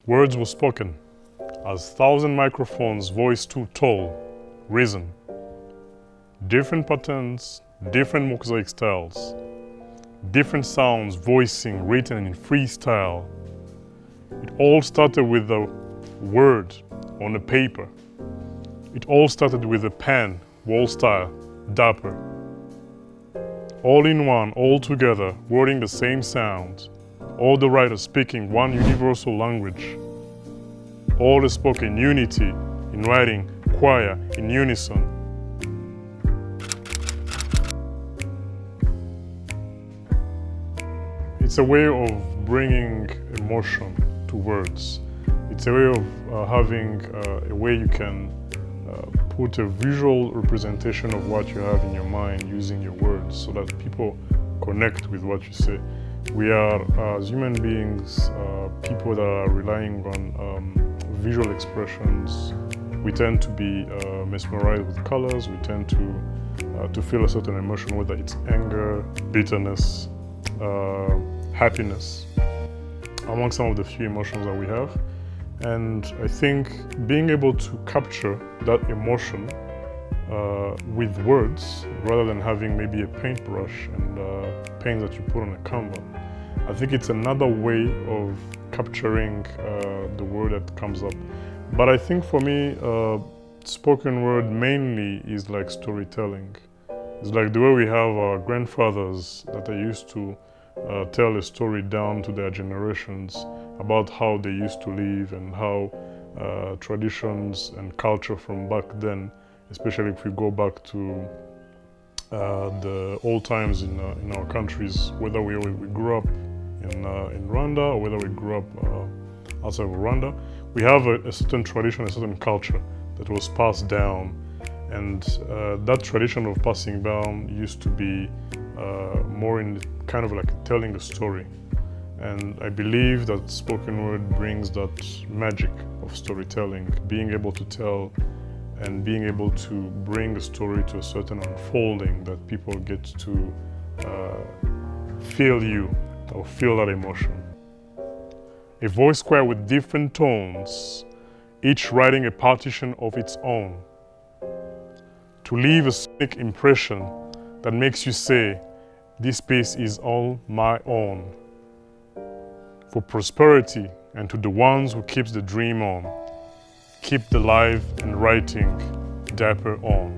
Words were spoken, as thousand microphones voice too tall, risen. Different patterns, different mosaic styles, different sounds voicing written in freestyle. It all started with a word on a paper. It all started with a pen, wall style, dapper. All in one, all together, wording the same sound. All the writers speaking one universal language. All is spoken unity, in writing, choir, in unison. It's a way of bringing emotion to words. It's a way of having a way you can put a visual representation of what you have in your mind using your words so that people connect with what you say. We are, as human beings, people that are relying on visual expressions. We tend to be mesmerized with colors. We tend to feel a certain emotion, whether it's anger, bitterness, happiness, among some of the few emotions that we have. And I think being able to capture that emotion with words, rather than having maybe a paintbrush and paint that you put on a canvas, I think it's another way of capturing the word that comes up. But I think for me, spoken word mainly is like storytelling. It's like the way we have our grandfathers that are used to tell a story down to their generations about how they used to live and how traditions and culture from back then, especially if we go back to the old times in our countries, whether we grew up in Rwanda or whether we grew up outside of Rwanda, we have a certain tradition, a certain culture that was passed down. And that tradition of passing down used to be more in kind of like telling a story. And I believe that spoken word brings that magic of storytelling, being able to tell and being able to bring a story to a certain unfolding that people get to feel you or feel that emotion. A voice choir with different tones, each writing a partition of its own, to leave a sonic impression that makes you say, "This piece is all my own." For prosperity and to the ones who keeps the dream on, keep the life and writing dapper on.